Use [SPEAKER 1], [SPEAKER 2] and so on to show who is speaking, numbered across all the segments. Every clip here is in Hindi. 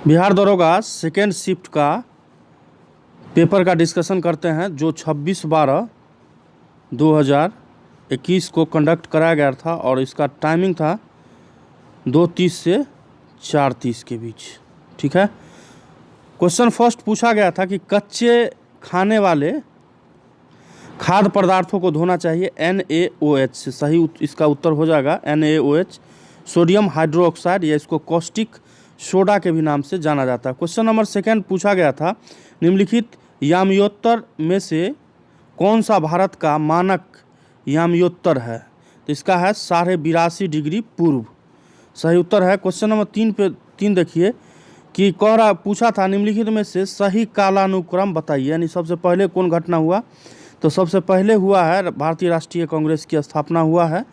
[SPEAKER 1] बिहार दरोगा सेकेंड शिफ्ट का पेपर का डिस्कशन करते हैं जो 26/12/2021 को कंडक्ट कराया गया था और इसका टाइमिंग था 2:30 से 4:30 के बीच। ठीक है। क्वेश्चन फर्स्ट पूछा गया था कि कच्चे खाने वाले खाद्य पदार्थों को धोना चाहिए NaOH से। सही इसका उत्तर हो जाएगा NaOH, सोडियम हाइड्रोक्साइड, या इसको कॉस्टिक सोडा के भी नाम से जाना जाता है। क्वेश्चन नंबर सेकंड पूछा गया था निम्नलिखित याम्योत्तर में से कौन सा भारत का मानक याम्योत्तर है? तो इसका है 82.5 डिग्री पूर्व। सही उत्तर है। क्वेश्चन नंबर 3 देखिए कि पूछा था निम्नलिखित में से सही कालानुक्रम बताइए, यानी सबसे पहले कौन घटना हुआ? तो सबसे पहले हुआ है भारतीय राष्ट्रीय कांग्रेस की स्थापना हुआ है।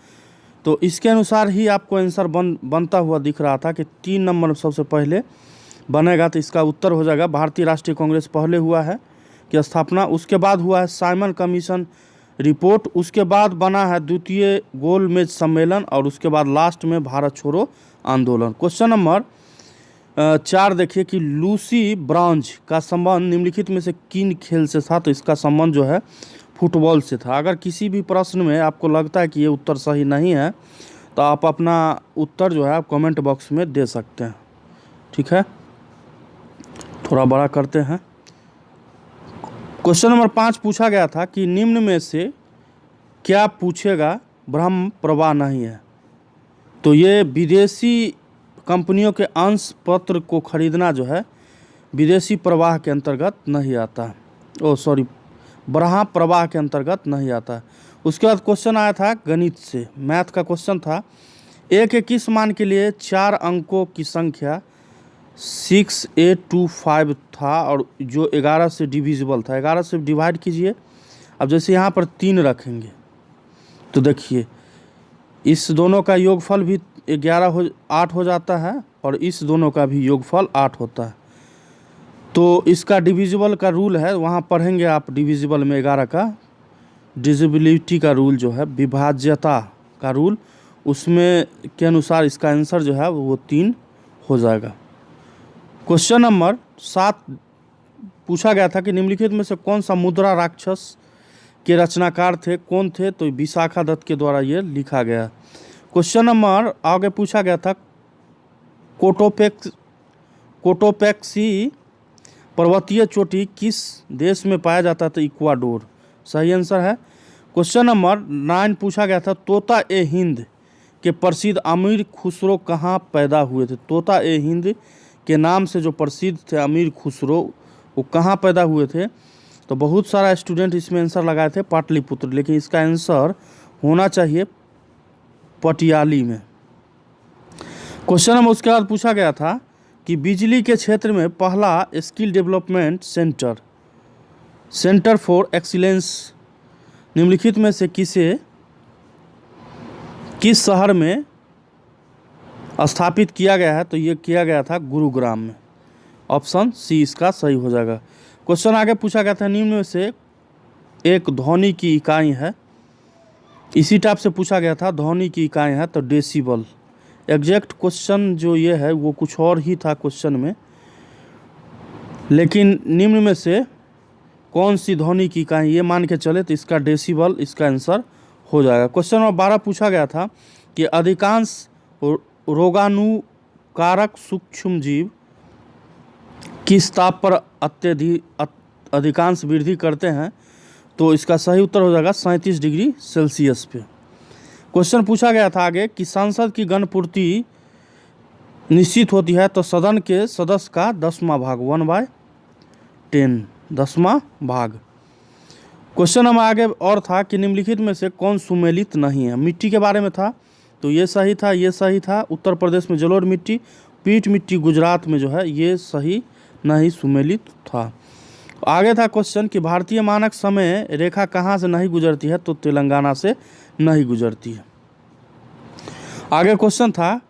[SPEAKER 1] तो इसके अनुसार ही आपको आंसर बनता हुआ दिख रहा था कि 3 नंबर सबसे पहले बनेगा, तो इसका उत्तर हो जाएगा भारतीय राष्ट्रीय कांग्रेस पहले हुआ है की स्थापना। उसके बाद हुआ है साइमन कमीशन रिपोर्ट, उसके बाद बना है द्वितीय गोलमेज सम्मेलन, और उसके बाद लास्ट में भारत छोड़ो आंदोलन। क्वेश्चन नंबर 4 देखिए कि लूसी ब्रांज का संबंध निम्नलिखित में से किन खेल से था? तो इसका संबंध जो है फुटबॉल से था। अगर किसी भी प्रश्न में आपको लगता है कि ये उत्तर सही नहीं है तो आप अपना उत्तर जो है आप कमेंट बॉक्स में दे सकते हैं। ठीक है, थोड़ा बड़ा करते हैं। क्वेश्चन नंबर 5 पूछा गया था कि निम्न में से क्या पूछेगा ब्रह्म प्रवाह नहीं है? तो ये विदेशी कंपनियों के अंश पत्र को खरीदना जो है विदेशी प्रवाह के अंतर्गत नहीं आता। ब्रह्म प्रवाह के अंतर्गत नहीं आता। उसके बाद क्वेश्चन आया था गणित से, मैथ का क्वेश्चन था। a के किस मान के लिए 4 अंकों की संख्या 6825 था और जो 11 से डिविजिबल था? 11 से डिवाइड कीजिए। अब जैसे यहाँ पर 3 रखेंगे तो देखिए इस दोनों का योगफल भी 8 हो जाता है और इस दोनों का भी योगफल 8 होता है। तो इसका डिविजिबल का रूल है, वहाँ पढ़ेंगे आप डिविजिबल में 11 का डिविजिबिलिटी का रूल जो है, विभाज्यता का रूल, उसमें के अनुसार इसका आंसर जो है वो 3 हो जाएगा। क्वेश्चन नंबर 7 पूछा गया था कि निम्नलिखित में से कौन सा मुद्रा राक्षस के रचनाकार थे? कौन थे? तो विशाखा दत्त के द्वारा ये लिखा गया। क्वेश्चन नंबर आगे पूछा गया था कोटोपैक्सी पर्वतीय चोटी किस देश में पाया जाता था? इक्वाडोर। सही आंसर है। क्वेश्चन नंबर 9 पूछा गया था तोता ए हिंद के प्रसिद्ध अमीर खुसरो कहाँ पैदा हुए थे? तोता ए हिंद के नाम से जो प्रसिद्ध थे अमीर खुसरो, वो कहाँ पैदा हुए थे? तो बहुत सारा स्टूडेंट इसमें आंसर लगाए थे पाटलिपुत्र, लेकिन इसका आंसर होना चाहिए पटियाली में। क्वेश्चन नंबर उसके बाद पूछा गया था कि बिजली के क्षेत्र में पहला skill development centre for excellence निम्नलिखित में से किस शहर में स्थापित किया गया है? तो ये किया गया था गुरुग्राम में। ऑप्शन सी इसका सही हो जाएगा। क्वेश्चन आगे पूछा गया था निम्न में से एक ध्वनि की इकाई है। इसी टाइप से पूछा गया था ध्वनि की इकाई है तो डेसिबल। एग्जैक्ट क्वेश्चन जो ये है वो कुछ और ही था क्वेश्चन में, लेकिन निम्न में से कौन सी ध्वनि की इकाई ये मान के चले तो इसका डेसिबल इसका आंसर हो जाएगा। क्वेश्चन नंबर 12 पूछा गया था कि अधिकांश रोगाणुकारक सूक्ष्म जीव किस ताप पर अधिकांश वृद्धि करते हैं? तो इसका सही उत्तर हो जाएगा 37 डिग्री सेल्सियस पे। क्वेश्चन पूछा गया था आगे कि संसद की गणपूर्ति निश्चित होती है तो सदन के सदस्य का 10वां भाग 1/10 10वां भाग। क्वेश्चन नंबर आगे और था कि निम्नलिखित में से कौन सुमेलित नहीं है? मिट्टी के बारे में था तो ये सही था, ये सही था। उत्तर प्रदेश में जलोढ़ मिट्टी, पीट मिट्टी गुजरात में जो है ये सही नहीं सुमेलित था। आगे था क्वेश्चन कि भारतीय मानक समय रेखा कहाँ से नहीं गुजरती है? तो तेलंगाना से नहीं गुजरती है। आगे क्वेश्चन था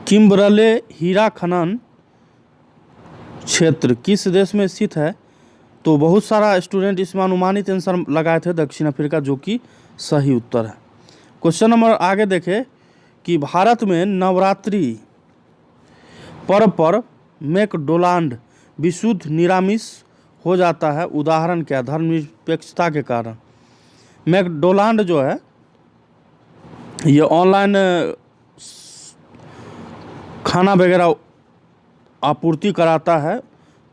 [SPEAKER 1] किम्बरले हीरा खनन क्षेत्र किस देश में स्थित है? तो बहुत सारा स्टूडेंट इसमें अनुमानित आंसर लगाए थे दक्षिण अफ्रीका, जो कि सही उत्तर है। क्वेश्चन नंबर आगे देखें कि भारत में नवरात्रि पर्व पर मैकडोनाल्ड विशुद्ध निरामिष हो जाता है? उदाहरण क्या? धर्मनिरपेक्षता के कारण। मैकडोनाल्ड जो है ये ऑनलाइन खाना वगैरह आपूर्ति कराता है।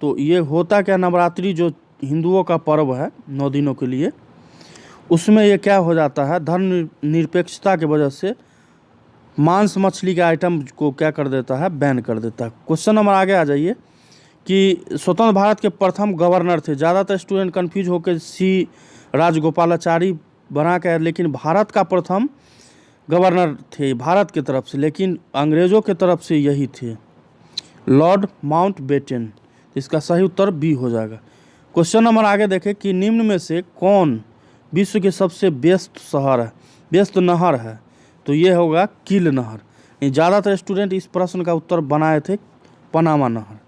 [SPEAKER 1] तो ये होता क्या, नवरात्रि जो हिंदुओं का पर्व है 9 दिनों के लिए, उसमें ये क्या हो जाता है, धर्म निरपेक्षता की वजह से मांस मछली के आइटम को क्या कर देता है, बैन कर देता है। क्वेश्चन नंबर आगे आ जाइए कि स्वतंत्र भारत के प्रथम गवर्नर थे। ज़्यादातर स्टूडेंट कन्फ्यूज होकर सी राजगोपालाचारी बना के, लेकिन भारत का प्रथम गवर्नर थे भारत की तरफ से, लेकिन अंग्रेज़ों की तरफ से यही थे, लॉर्ड माउंटबेटन। इसका सही उत्तर बी हो जाएगा। क्वेश्चन नंबर आगे देखें कि निम्न में से कौन विश्व के सबसे व्यस्त नहर है? तो ये होगा किल नहर। ज़्यादातर स्टूडेंट इस प्रश्न का उत्तर बनाए थे पनामा नहर।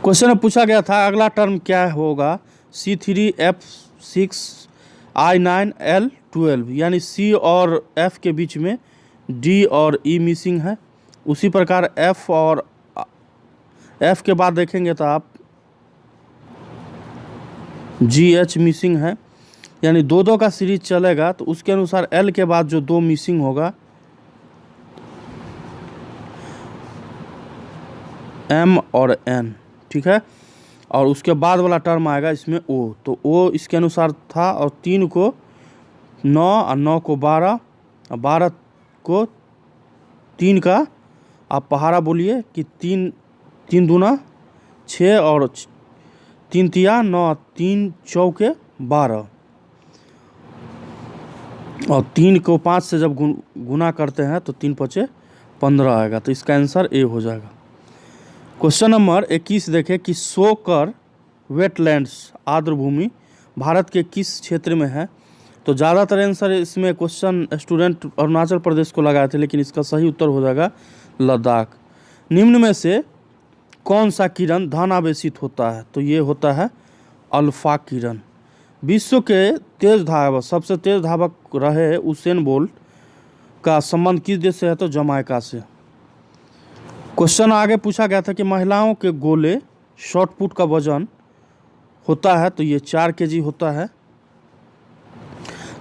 [SPEAKER 1] क्वेश्चन में पूछा गया था अगला टर्म क्या होगा? C3F6I9L12, यानी C और F के बीच में D और E मिसिंग है। उसी प्रकार F और F के बाद देखेंगे तो आप GH मिसिंग है, यानी 2-2 का सीरीज चलेगा। तो उसके अनुसार L के बाद जो 2 मिसिंग होगा M और N, ठीक है। और उसके बाद वाला टर्म आएगा इसमें O, तो O इसके अनुसार था, और 3 को 9 और 9 को 12 और 12 को 3 का आप पहाड़ा बोलिए कि 3 दूना 6 और 3 तिया 9, 3 चौके 12 और 3 को 5 से जब गुना करते हैं तो 3 पचे 15 आएगा। तो इसका आंसर ए हो जाएगा। क्वेश्चन नंबर 21 देखें कि सोकर वेटलैंड्स आर्द्रभूमि भारत के किस क्षेत्र में है? तो ज़्यादातर आंसर इसमें क्वेश्चन स्टूडेंट अरुणाचल प्रदेश को लगाए थे, लेकिन इसका सही उत्तर हो जाएगा लद्दाख। निम्न में से कौन सा किरण धन आवेशित होता है? तो ये होता है अल्फा किरण। विश्व के तेज धावक सबसे तेज धावक रहे उसेन बोल्ट का संबंध किस देश से है? तो जमाइका से। क्वेश्चन आगे पूछा गया था कि महिलाओं के गोले शॉट पुट का वजन होता है? तो ये 4 केजी होता है।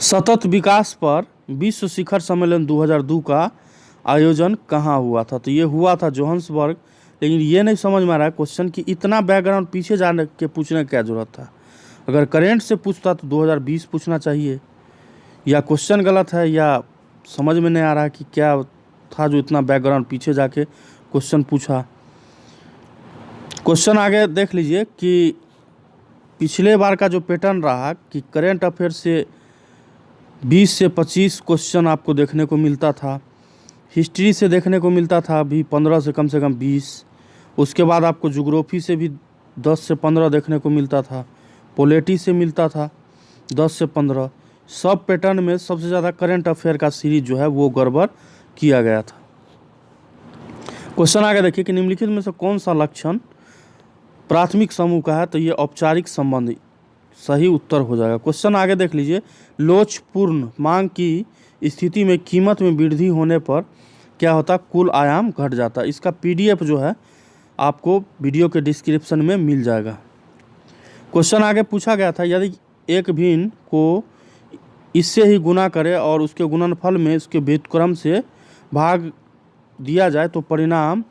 [SPEAKER 1] सतत विकास पर विश्व शिखर सम्मेलन 2002 का आयोजन कहाँ हुआ था? तो ये हुआ था जोहान्सबर्ग। लेकिन ये नहीं समझ में आ रहा है क्वेश्चन कि इतना बैकग्राउंड पीछे जाने के पूछने की क्या जरूरत था। अगर करेंट से पूछता तो 2020 पूछना चाहिए, या क्वेश्चन गलत है या समझ में नहीं आ रहा है कि क्या था जो इतना बैकग्राउंड पीछे जाके क्वेश्चन पूछा। क्वेश्चन आगे देख लीजिए कि पिछले बार का जो पैटर्न रहा कि करेंट अफेयर से 20 से 25 क्वेश्चन आपको देखने को मिलता था, हिस्ट्री से देखने को मिलता था अभी 15 से कम 20, उसके बाद आपको ज्योग्राफी से भी 10 से 15 देखने को मिलता था, पॉलिटी से मिलता था 10 से 15। सब पैटर्न में सबसे ज़्यादा करंट अफेयर का सीरीज जो है वो गड़बड़ किया गया था। क्वेश्चन आगे देखिए कि निम्नलिखित में से कौन सा लक्षण प्राथमिक समूह का है? तो ये औपचारिक संबंध सही उत्तर हो जाएगा। क्वेश्चन आगे देख लीजिए, लोचपूर्ण मांग की स्थिति में कीमत में वृद्धि होने पर क्या होता? कुल आयाम घट जाता। इसका PDF जो है आपको वीडियो के डिस्क्रिप्शन में मिल जाएगा। क्वेश्चन आगे पूछा गया था यदि एक भिन्न को इससे ही गुना करे और उसके गुणनफल में उसके व्युत्क्रम से भाग दिया जाए तो परिणाम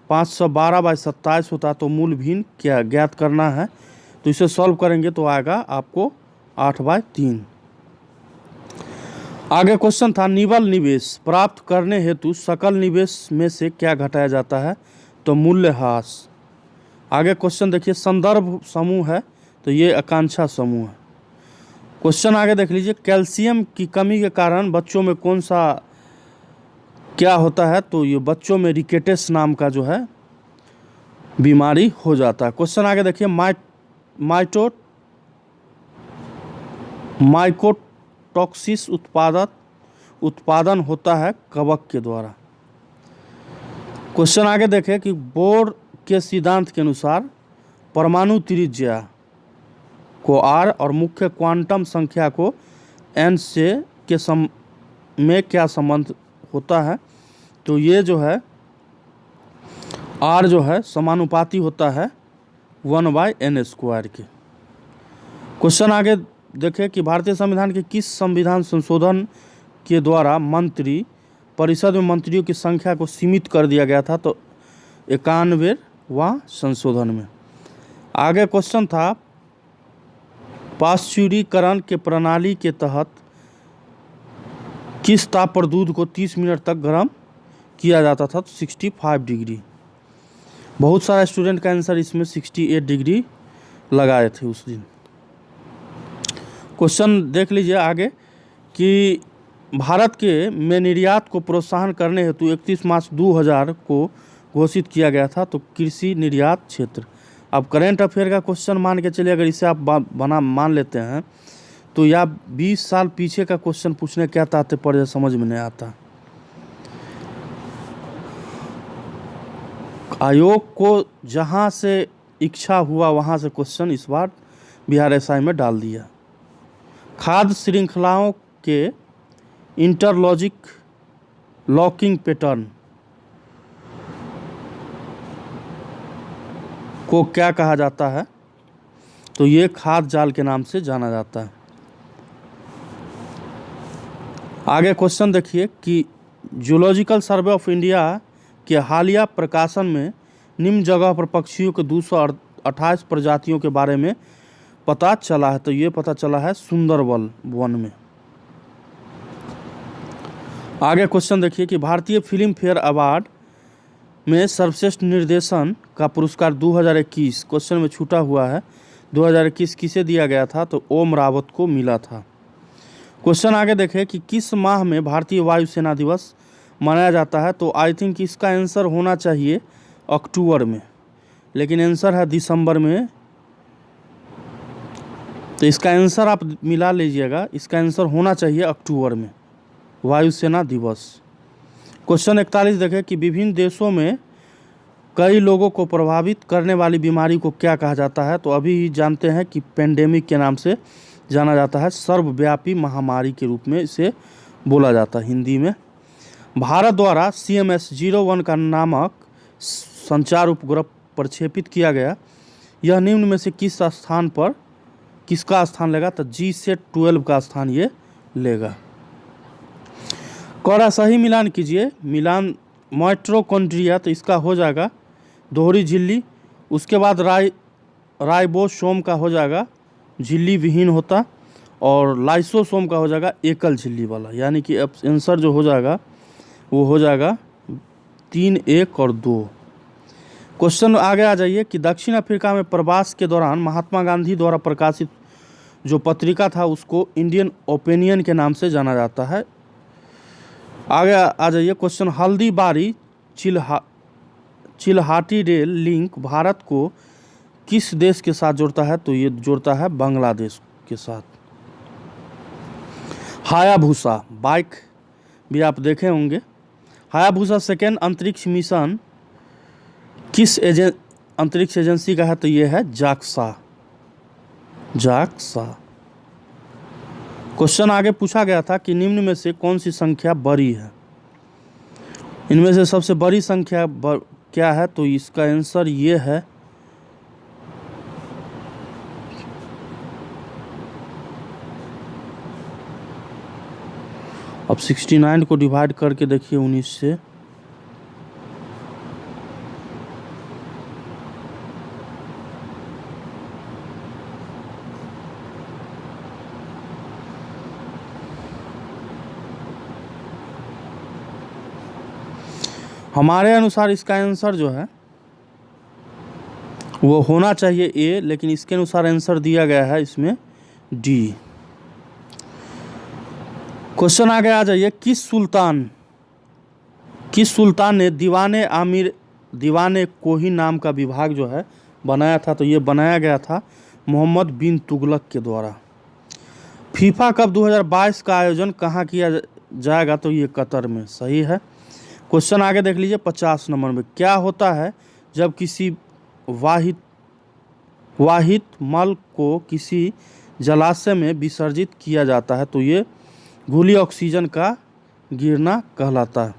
[SPEAKER 1] 512/27 होता। तो मूल भिन्न क्या ज्ञात करना है? तो इसे सॉल्व करेंगे तो आएगा आपको 8/3। आगे क्वेश्चन था निवल निवेश प्राप्त करने हेतु सकल निवेश में से क्या घटाया जाता है? तो मूल्यह्रास। आगे क्वेश्चन देखिए, संदर्भ समूह है तो ये आकांक्षा समूह है। क्वेश्चन आगे देख लीजिए, कैल्शियम की कमी के कारण बच्चों में कौन सा क्या होता है? तो ये बच्चों में रिकेटस नाम का जो है बीमारी हो जाता है। क्वेश्चन आगे देखिए, माइकोटॉक्सिस उत्पादन होता है कवक के द्वारा। क्वेश्चन आगे देखें कि बोर के सिद्धांत के अनुसार परमाणु त्रिज्या को R और मुख्य क्वांटम संख्या को N से में क्या संबंध होता है? तो ये जो है आर जो है समानुपाती होता है 1/n² के। क्वेश्चन आगे देखें कि भारतीय संविधान के किस संविधान संशोधन के द्वारा मंत्री परिषद में मंत्रियों की संख्या को सीमित कर दिया गया था? तो 91वां संशोधन में। आगे क्वेश्चन था पाश्चुरीकरण के प्रणाली के तहत किस ताप पर दूध को 30 मिनट तक गर्म किया जाता था? तो 65 डिग्री। बहुत सारा स्टूडेंट का आंसर इसमें 68 डिग्री लगाए थे उस दिन। क्वेश्चन देख लीजिए आगे कि भारत के में निर्यात को प्रोत्साहन करने हेतु 31 मार्च 2000 को घोषित किया गया था। तो कृषि निर्यात क्षेत्र। अब करेंट अफेयर का क्वेश्चन मान के चलिए, अगर इसे आप मान लेते हैं तो या 20 साल पीछे का क्वेश्चन पूछने क्या तात्पर्य समझ में नहीं आता। आयोग को जहां से इच्छा हुआ वहां से क्वेश्चन इस बार बिहार एसआई में डाल दिया। खाद्य श्रृंखलाओं के इंटरलॉजिक लॉकिंग पैटर्न को क्या कहा जाता है? तो ये खाद्य जाल के नाम से जाना जाता है। आगे क्वेश्चन देखिए कि जूलॉजिकल सर्वे ऑफ इंडिया के हालिया प्रकाशन में निम्न जगह पर पक्षियों के 228 प्रजातियों के बारे में पता चला है। तो ये पता चला है सुंदरबन वन में। आगे क्वेश्चन देखिए कि भारतीय फिल्म फेयर अवार्ड में सर्वश्रेष्ठ निर्देशन का पुरस्कार 2021 क्वेश्चन में छूटा हुआ है। 2021 किसे दिया गया था? तो ओम रावत को मिला था। क्वेश्चन आगे देखें कि किस माह में भारतीय वायुसेना दिवस मनाया जाता है? तो आई थिंक इसका आंसर होना चाहिए अक्टूबर में, लेकिन आंसर है दिसंबर में। तो इसका आंसर आप मिला लीजिएगा, इसका आंसर होना चाहिए अक्टूबर में वायुसेना दिवस। क्वेश्चन 41 देखें कि विभिन्न देशों में कई लोगों को प्रभावित करने वाली बीमारी को क्या कहा जाता है? तो अभी जानते हैं कि पेंडेमिक के नाम से जाना जाता है। सर्वव्यापी महामारी के रूप में इसे बोला जाता है हिंदी में। भारत द्वारा CMS-01 का नामक संचार उपग्रह प्रक्षेपित किया गया। यह निम्न में से किसका स्थान लेगा? तो GSAT-12 का स्थान ये लेगा। कौड़ा सही मिलान कीजिए। मिलान माइटोकॉन्ड्रिया, तो इसका हो जाएगा दोहरी झिल्ली। उसके बाद राइबोसोम का हो जाएगा झिल्ली विहीन होता, और लाइसोसोम का हो जाएगा एकल झिल्ली वाला। यानी कि अब आंसर जो हो जाएगा वो हो जाएगा 3, 1 और 2। क्वेश्चन आगे आ जाइए कि दक्षिण अफ्रीका में प्रवास के दौरान महात्मा गांधी द्वारा प्रकाशित जो पत्रिका था उसको इंडियन ओपिनियन के नाम से जाना जाता है। आगे आ जाइए question Haldibari Chilahati rail link Bharat को किस देश के साथ जोड़ता है? तो ये जोड़ता है बांग्लादेश के साथ। हायाबुसा बाइक भी आप देखे होंगे। हायाबुसा सेकेंड अंतरिक्ष मिशन किस अंतरिक्ष एजेंसी का है? तो ये है जाक्सा। क्वेश्चन आगे पूछा गया था कि निम्न में से कौन सी संख्या बड़ी है? इनमें से सबसे बड़ी संख्या क्या है? तो इसका आंसर ये है अब 69 को डिवाइड करके देखिए 19 से। हमारे अनुसार इसका आंसर जो है वो होना चाहिए ए, लेकिन इसके अनुसार आंसर दिया गया है इसमें डी। क्वेश्चन आगे आ जाइए किस सुल्तान ने दीवाने कोही नाम का विभाग जो है बनाया था? तो ये बनाया गया था मोहम्मद बिन तुगलक के द्वारा। फीफा कप 2022 का आयोजन कहाँ किया जाएगा? तो ये कतर में। सही है। क्वेश्चन आगे देख लीजिए 50 नंबर में। क्या होता है जब किसी वाहित मल को किसी जलाशय में विसर्जित किया जाता है? तो ये घुली ऑक्सीजन का गिरना कहलाता है।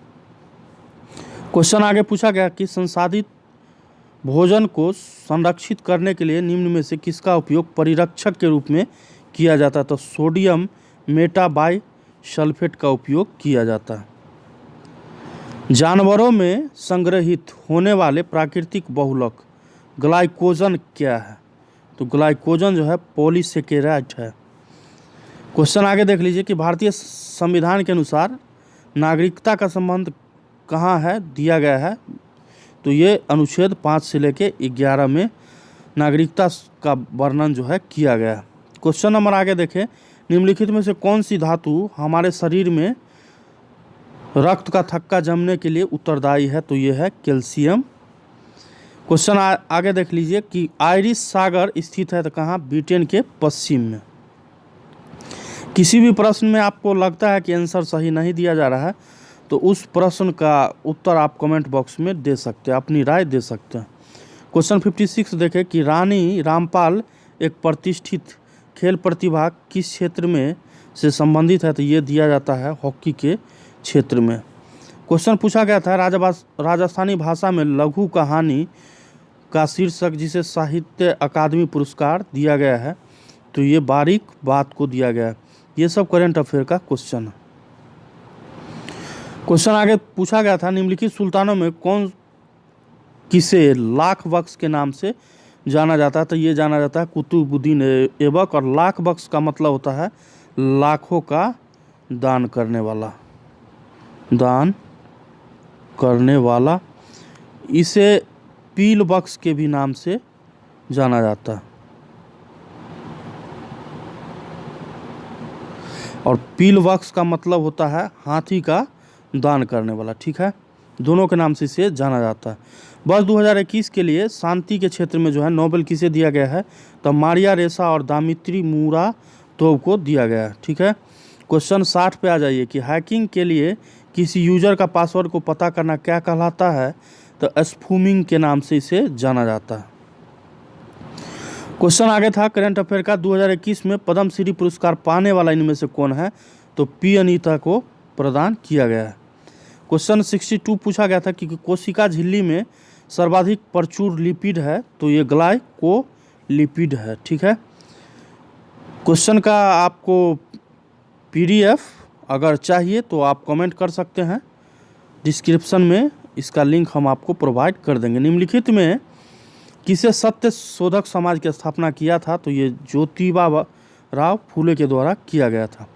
[SPEAKER 1] क्वेश्चन आगे पूछा गया कि संसाधित भोजन को संरक्षित करने के लिए निम्न में से किसका उपयोग परिरक्षक के रूप में किया जाता है? तो सोडियम मेटाबाइसल्फेट का उपयोग किया जाता है। जानवरों में संग्रहित होने वाले प्राकृतिक बहुलक ग्लाइकोजन क्या है? तो ग्लाइकोजन जो है पॉलीसेकेराइड है। क्वेश्चन आगे देख लीजिए कि भारतीय संविधान के अनुसार नागरिकता का संबंध कहाँ है दिया गया है? तो ये अनुच्छेद 5 से लेके 11 में नागरिकता का वर्णन जो है किया गया है। क्वेश्चन नंबर आगे देखें, निम्नलिखित में से कौन सी धातु हमारे शरीर में रक्त का थक्का जमने के लिए उत्तरदायी है? तो ये है कैल्शियम। क्वेश्चन आगे देख लीजिए कि आयरिश सागर स्थित है तो कहाँ? ब्रिटेन के पश्चिम में। किसी भी प्रश्न में आपको लगता है कि आंसर सही नहीं दिया जा रहा है तो उस प्रश्न का उत्तर आप कमेंट बॉक्स में दे सकते हैं, अपनी राय दे सकते हैं। क्वेश्चन 56 देखें कि रानी रामपाल एक प्रतिष्ठित खेल प्रतिभा किस क्षेत्र में से संबंधित है? तो ये दिया जाता है हॉकी के क्षेत्र में। क्वेश्चन पूछा गया था राजस्थानी भाषा में लघु कहानी का शीर्षक जिसे साहित्य अकादमी पुरस्कार दिया गया है? तो ये बारीक बात को दिया गया है। ये सब करंट अफेयर का क्वेश्चन है। क्वेश्चन आगे पूछा गया था निम्नलिखित सुल्तानों में कौन किसे लाख बख्श के नाम से जाना जाता है? तो ये जाना जाता है कुतुबुद्दीन ऐबक। और लाख बख्श का मतलब होता है लाखों का दान करने वाला, दान करने वाला। इसे पील बख्श के भी नाम से जाना जाता है। और पील बख्श का मतलब होता है हाथी का दान करने वाला। ठीक है, दोनों के नाम से इसे जाना जाता है। वर्ष 2021 के लिए शांति के क्षेत्र में जो है नोबेल किसे दिया गया है? तो मारिया रेसा और दामित्री मुरातोव को दिया गया है। ठीक है, क्वेश्चन 60 पे आ जाइए कि हैकिंग के लिए किसी यूजर का पासवर्ड को पता करना क्या कहलाता है? तो स्पूमिंग के नाम से इसे जाना जाता है। क्वेश्चन आगे था करंट अफेयर का 2021 में पद्म श्री पुरस्कार पाने वाला इनमें से कौन है? तो पी अनीता को प्रदान किया गया है। क्वेश्चन 62 पूछा गया था कि कोशिका झिल्ली में सर्वाधिक प्रचुर लिपिड है? तो ये ग्लाइकोलिपिड है। ठीक है, क्वेश्चन का आपको PDF अगर चाहिए तो आप कमेंट कर सकते हैं, डिस्क्रिप्शन में इसका लिंक हम आपको प्रोवाइड कर देंगे। निम्नलिखित में किसे सत्य शोधक समाज की स्थापना किया था? तो ये ज्योतिबा राव फूले के द्वारा किया गया था।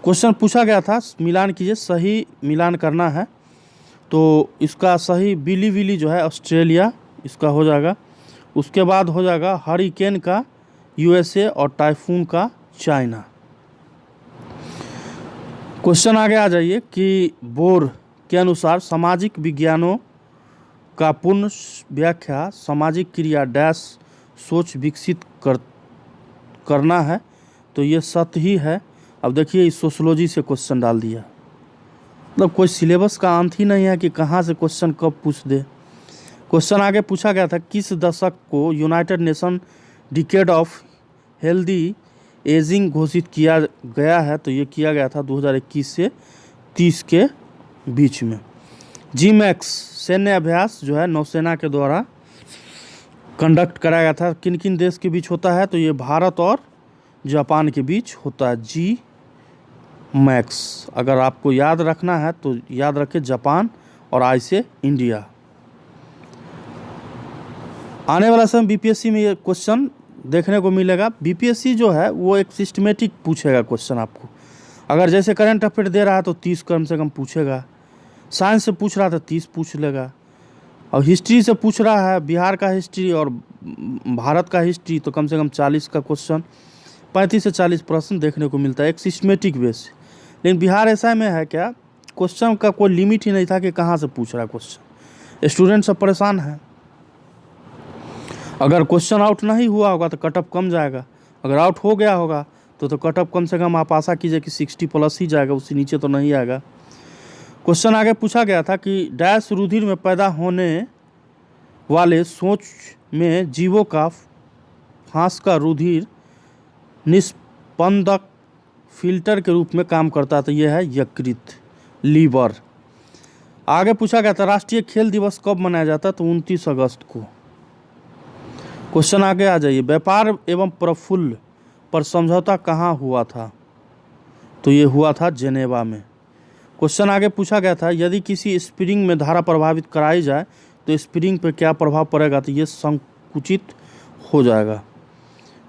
[SPEAKER 1] क्वेश्चन पूछा गया था मिलान कीजिए, सही मिलान करना है तो इसका सही बिली विली जो है ऑस्ट्रेलिया इसका हो जाएगा। उसके बाद हो जाएगा हरिकेन का USA और टाइफून का चाइना। क्वेश्चन आगे आ जाइए कि बोर के अनुसार सामाजिक विज्ञानों का पूर्ण व्याख्या सामाजिक क्रिया डैश सोच विकसित करना है? तो ये सत्य ही है। अब देखिए इस सोशोलॉजी से क्वेश्चन डाल दिया, मतलब कोई सिलेबस का अंत ही नहीं है कि कहाँ से क्वेश्चन कब पूछ दे। क्वेश्चन आगे पूछा गया था किस दशक को United nation decade of healthy ageing घोषित किया गया है? तो ये किया गया था 2021 से 30 के बीच में। GMAX सैन्य अभ्यास जो है नौसेना के द्वारा कंडक्ट कराया गया था, किन किन देश के बीच होता है? तो ये भारत और जापान के बीच होता है GMAX। अगर आपको याद रखना है तो याद रखें जापान और I से इंडिया। आने वाला समय BPSC में ये क्वेश्चन देखने को मिलेगा। BPSC जो है वो एक सिस्टमेटिक पूछेगा क्वेश्चन आपको। अगर जैसे करंट अफेयर दे रहा है तो 30 कम से कम पूछेगा, साइंस से पूछ रहा था 30 पूछ लेगा, और हिस्ट्री से पूछ रहा है बिहार का हिस्ट्री और भारत का हिस्ट्री तो कम से कम 40 का क्वेश्चन, 35 से 40 प्रश्न देखने को मिलता है एक सिस्टमेटिक बेस। लेकिन बिहार ऐसा में है क्या, क्वेश्चन का कोई लिमिट ही नहीं था कि कहाँ से पूछ रहा है क्वेश्चन। स्टूडेंट सब परेशान है। अगर क्वेश्चन आउट नहीं हुआ होगा तो कट ऑफ कम जाएगा, अगर आउट हो गया होगा तो कट ऑफ कम से कम आप आशा कीजिए कि 60+ ही जाएगा, उससे नीचे तो नहीं आएगा। क्वेश्चन आगे पूछा गया था कि डैश रुधिर में पैदा होने वाले सोच में जीवों का फांस का रुधिर निस्पंदक फिल्टर के रूप में काम करता है? तो यह है यकृत, लीवर। आगे पूछा गया था राष्ट्रीय खेल दिवस कब मनाया जाता है, तो 29 अगस्त को। क्वेश्चन आगे आ जाइए, व्यापार एवं प्रफुल्ल पर समझौता कहाँ हुआ था, तो ये हुआ था जेनेवा में। क्वेश्चन आगे पूछा गया था यदि किसी स्प्रिंग में धारा प्रभावित कराई जाए तो स्प्रिंग पर क्या प्रभाव पड़ेगा, तो ये संकुचित हो जाएगा।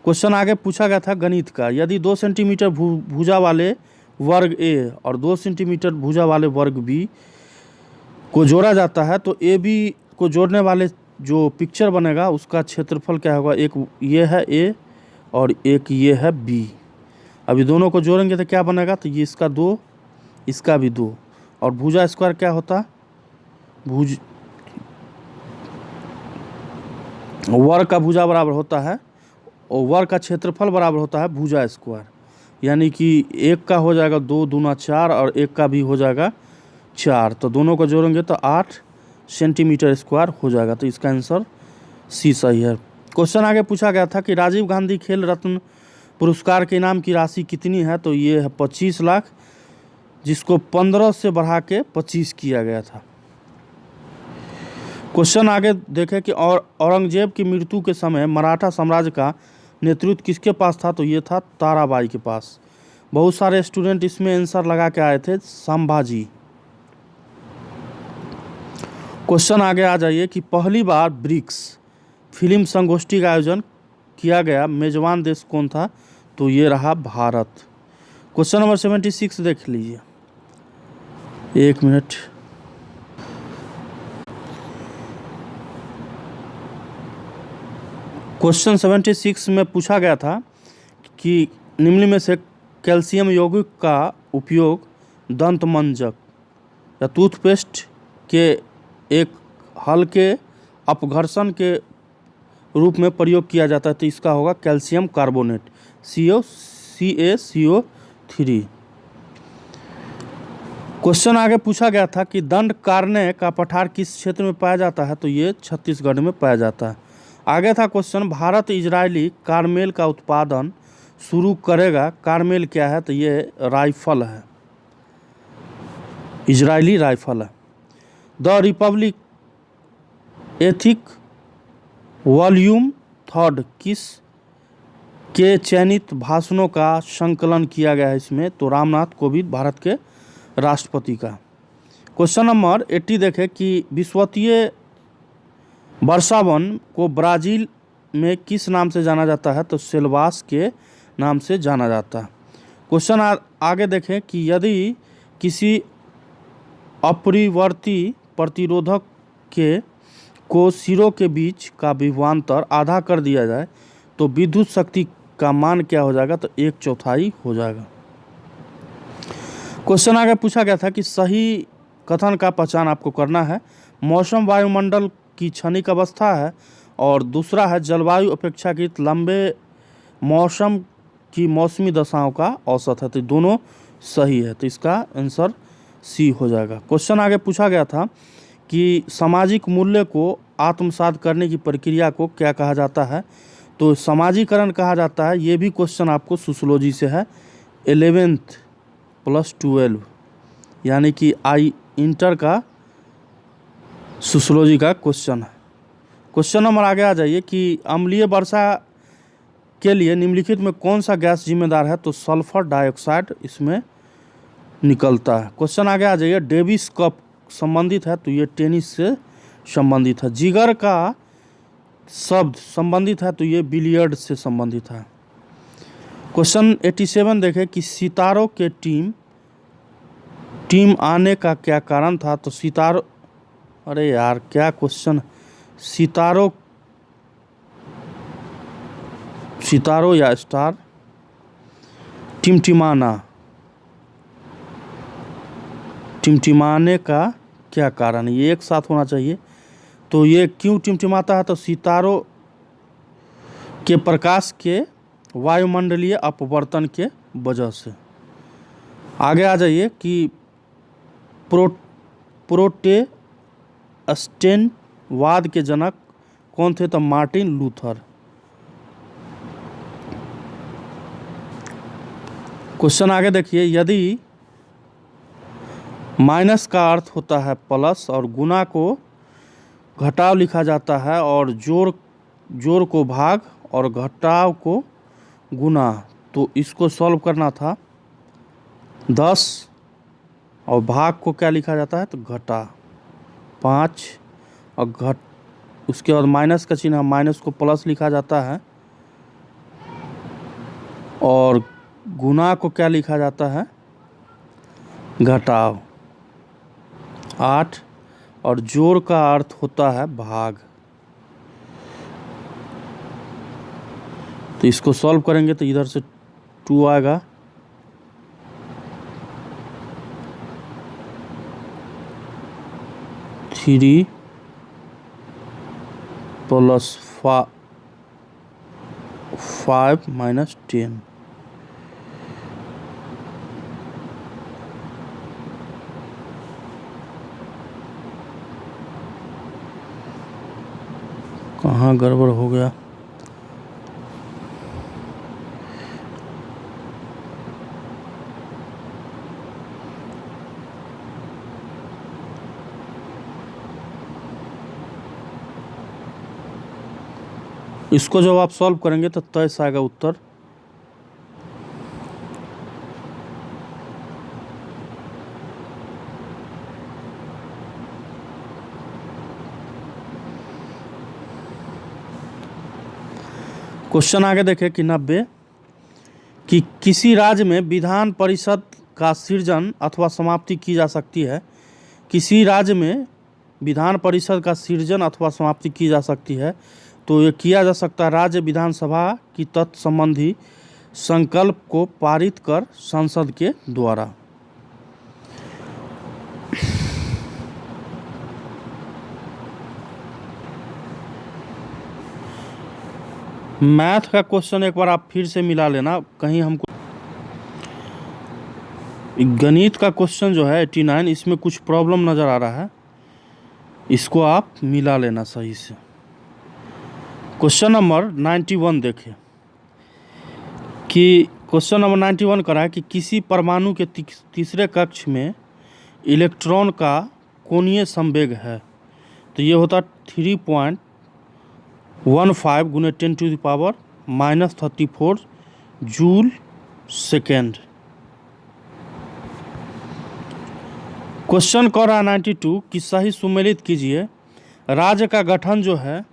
[SPEAKER 1] क्वेश्चन आगे पूछा गया था गणित का, यदि 2 सेंटीमीटर भुजा वाले वर्ग ए और 2 सेंटीमीटर भुजा वाले वर्ग बी को जोड़ा जाता है तो ए बी को जोड़ने वाले जो पिक्चर बनेगा उसका क्षेत्रफल क्या होगा, एक ये है ए और एक ये है बी। अभी दोनों को जोड़ेंगे तो क्या बनेगा, तो ये इसका 2 इसका भी 2 और भुजा स्क्वायर क्या होता, वर्ग का भुजा बराबर होता है और वर्ग का क्षेत्रफल बराबर होता है भुजा स्क्वायर, यानी कि एक का हो जाएगा 2 दूना 4 और एक का भी हो जाएगा 4, तो दोनों को जोड़ेंगे तो 8 सेंटीमीटर स्क्वायर हो जाएगा। तो इसका आंसर सी सही है। क्वेश्चन आगे पूछा गया था कि राजीव गांधी खेल रत्न पुरस्कार के इनाम की राशि कितनी है, तो ये है 25 लाख, जिसको 15 से बढ़ा के 25 किया गया था। क्वेश्चन आगे देखें कि औरंगजेब की मृत्यु के समय मराठा साम्राज्य का नेतृत्व किसके पास था, तो ये था ताराबाई के पास। बहुत सारे स्टूडेंट इसमें आंसर लगा के आए थे संभाजी। क्वेश्चन आगे आ जाइए कि पहली बार ब्रिक्स फिल्म संगोष्ठी का आयोजन किया गया मेजबान देश कौन था, तो ये रहा भारत। क्वेश्चन नंबर 76 देख लीजिए, एक मिनट। क्वेश्चन 76 में पूछा गया था कि निम्न में से कैल्शियम यौगिक का उपयोग दंत मंजक या टूथपेस्ट के एक हल्के अपघर्षण के रूप में प्रयोग किया जाता है, तो इसका होगा कैल्शियम कार्बोनेट CaCO3। क्वेश्चन आगे पूछा गया था कि दंड कारण्य का पठार किस क्षेत्र में पाया जाता है, तो ये छत्तीसगढ़ में पाया जाता है। आगे था क्वेश्चन भारत इजरायली कारमेल का उत्पादन शुरू करेगा। कारमेल क्या है, तो ये राइफल है, इजरायली राइफल है। द रिपब्लिक एथिक वॉल्यूम 3 किस के चयनित भाषणों का संकलन किया गया है इसमें, तो रामनाथ कोविंद भारत के राष्ट्रपति का। क्वेश्चन नंबर 80 देखें कि विश्ववित्तीय वर्षावन को ब्राज़ील में किस नाम से जाना जाता है, तो सेल्वास के नाम से जाना जाता है। क्वेश्चन आगे देखें कि यदि किसी अपरिवर्ती प्रतिरोधक को सिरों के बीच का विभवांतर आधा कर दिया जाए तो विद्युत शक्ति का मान क्या हो जाएगा, तो 1/4 हो जाएगा। क्वेश्चन आगे पूछा गया था कि सही कथन का पहचान आपको करना है। मौसम वायुमंडल की क्षणिक अवस्था है और दूसरा है जलवायु अपेक्षाकृत लंबे मौसम की मौसमी दशाओं का औसत है, तो दोनों सही है, तो इसका आंसर सी हो जाएगा। क्वेश्चन आगे पूछा गया था कि सामाजिक मूल्य को आत्मसात करने की प्रक्रिया को क्या कहा जाता है, तो समाजीकरण कहा जाता है। ये भी क्वेश्चन आपको सोशियोलॉजी से है, 11th + 12 यानी कि इंटर का सोशियोलॉजी का क्वेश्चन है। क्वेश्चन नंबर आगे आ जाइए कि अम्लीय वर्षा के लिए निम्नलिखित में कौन सा गैस जिम्मेदार है, तो सल्फर डाइऑक्साइड इसमें निकलता है। क्वेश्चन आगे आ जाइए, डेविस कप संबंधित है, तो ये टेनिस से संबंधित है। जिगर का शब्द संबंधित है, तो ये बिलियर्ड से संबंधित है। क्वेश्चन 87 देखें कि सितारों के टीम आने का क्या कारण था, तो सितारों, अरे यार क्या क्वेश्चन, सितारों या स्टार टिमटिमाने का क्या कारण, ये एक साथ होना चाहिए। तो ये क्यों टिमटिमाता है, तो सितारों के प्रकाश के वायुमंडलीय अपवर्तन के वजह से। आगे आ जाइए कि प्रोटेस्टेंटवाद के जनक कौन थे, तो मार्टिन लूथर। क्वेश्चन आगे देखिए, यदि माइनस का अर्थ होता है प्लस और गुना को घटाव लिखा जाता है और जोड़ को भाग और घटाव को गुना। तो इसको सॉल्व करना था 10 और भाग को क्या लिखा जाता है तो घटा 5 और उसके बाद माइनस का चिन्ह, माइनस को प्लस लिखा जाता है और गुना को क्या लिखा जाता है घटाव 8 और जोड़ का अर्थ होता है भाग। तो इसको सॉल्व करेंगे तो इधर से 2 आएगा, थ्री प्लस 5 माइनस 10। कहाँ गड़बड़ हो गया? इसको जब आप सॉल्व करेंगे तो तय से आएगा उत्तर। क्वेश्चन आगे देखें कि 90 कि किसी राज्य में विधान परिषद का सृजन अथवा समाप्ति की जा सकती है। किसी राज्य में विधान परिषद का सृजन अथवा समाप्ति की जा सकती है तो ये किया जा सकता है राज्य विधानसभा की तत्संबंधी संकल्प को पारित कर संसद के द्वारा। मैथ का क्वेश्चन एक बार आप फिर से मिला लेना, कहीं हमको गणित का क्वेश्चन जो है 89 इसमें कुछ प्रॉब्लम नज़र आ रहा है, इसको आप मिला लेना सही से। क्वेश्चन नंबर 91 देखें कि क्वेश्चन नंबर 91 करा है कि किसी परमाणु के तीसरे कक्ष में इलेक्ट्रॉन का कोणीय संवेग है। तो ये होता 3.15 गुने 10⁻⁻34 जूल सेकेंड। क्वेश्चन कर रहा है 92 कि सही सुमेलित कीजिए। राज्य का गठन जो है,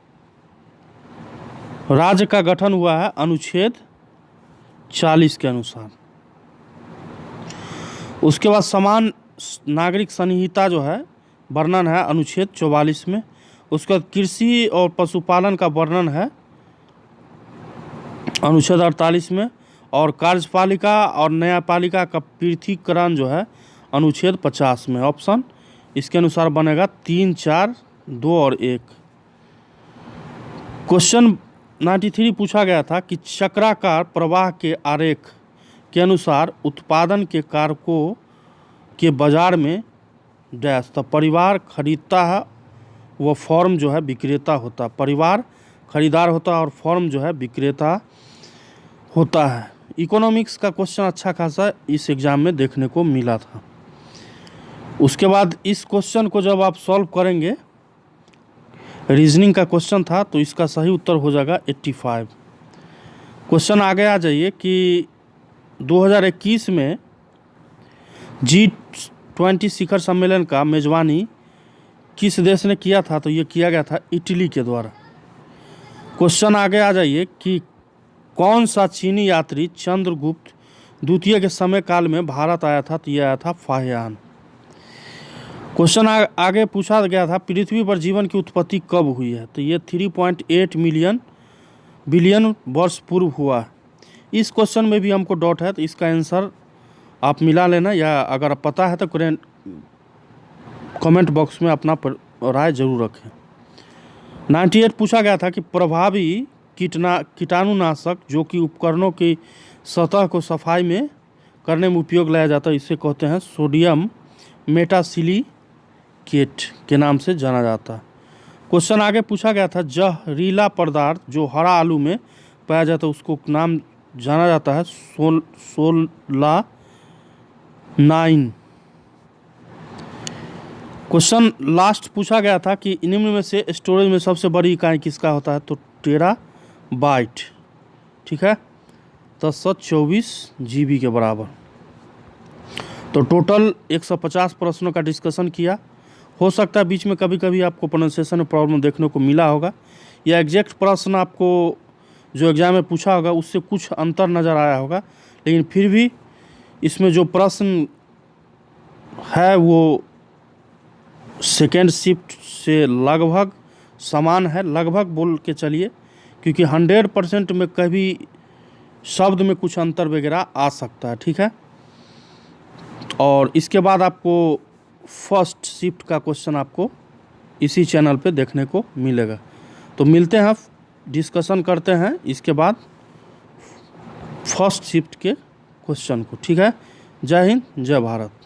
[SPEAKER 1] राज्य का गठन हुआ है अनुच्छेद 40 के अनुसार। उसके बाद समान नागरिक संहिता जो है वर्णन है अनुच्छेद 44 में। उसके बाद कृषि और पशुपालन का वर्णन है अनुच्छेद 48 में और कार्यपालिका और न्यायपालिका का पृथकीकरण जो है अनुच्छेद 50 में। ऑप्शन इसके अनुसार बनेगा 3, 4, 2 और 1। क्वेश्चन 93 पूछा गया था कि चक्राकार प्रवाह के आरेख के अनुसार उत्पादन के कारकों के बाजार में डैश। तो परिवार खरीदता है, वो फॉर्म जो है विक्रेता होता। परिवार खरीदार होता है और फॉर्म जो है विक्रेता होता है। इकोनॉमिक्स का क्वेश्चन अच्छा खासा इस एग्ज़ाम में देखने को मिला था। उसके बाद इस क्वेश्चन को जब आप सॉल्व करेंगे, रीजनिंग का क्वेश्चन था, तो इसका सही उत्तर हो जाएगा 85। क्वेश्चन आगे आ जाइए कि 2021 में G20 शिखर सम्मेलन का मेजबानी किस देश ने किया था? तो ये किया गया था इटली के द्वारा। क्वेश्चन आगे आ जाइए कि कौन सा चीनी यात्री चंद्रगुप्त द्वितीय के समय काल में भारत आया था? तो ये आया था फाहियान। क्वेश्चन आगे पूछा गया था पृथ्वी पर जीवन की उत्पत्ति कब हुई है? तो ये 3.8 बिलियन वर्ष पूर्व हुआ। इस क्वेश्चन में भी हमको डाउट है, तो इसका आंसर आप मिला लेना, या अगर पता है तो कमेंट बॉक्स में अपना राय जरूर रखें। 98 पूछा गया था कि प्रभावी कीटाणुनाशक जो कि उपकरणों की सतह को सफाई में करने में उपयोग लाया जाता है, इसे कहते हैं सोडियम मेटासिलिकेट के नाम से जाना जाता है। क्वेश्चन आगे पूछा गया था जहरीला पदार्थ जो हरा आलू में पाया जाता है उसको नाम जाना जाता है सोलानाइन। क्वेश्चन लास्ट पूछा गया था कि निम्न में से स्टोरेज में सबसे बड़ी इकाई किसका होता है, तो टेराबाइट, ठीक है, 1024 GB के बराबर। तो टोटल 150 प्रश्नों का डिस्कशन किया। हो सकता है बीच में कभी कभी आपको प्रोनाउंसिएशन में प्रॉब्लम देखने को मिला होगा, या एग्जैक्ट प्रश्न आपको जो एग्ज़ाम में पूछा होगा उससे कुछ अंतर नज़र आया होगा, लेकिन फिर भी इसमें जो प्रश्न है वो सेकेंड शिफ्ट से लगभग समान है, लगभग बोल के चलिए, क्योंकि 100% में कभी शब्द में कुछ अंतर वगैरह आ सकता है, ठीक है। और इसके बाद आपको फर्स्ट शिफ्ट का क्वेश्चन आपको इसी चैनल पे देखने को मिलेगा। तो मिलते हैं, डिस्कशन करते हैं इसके बाद फर्स्ट शिफ्ट के क्वेश्चन को, ठीक है। जय हिंद, जय भारत।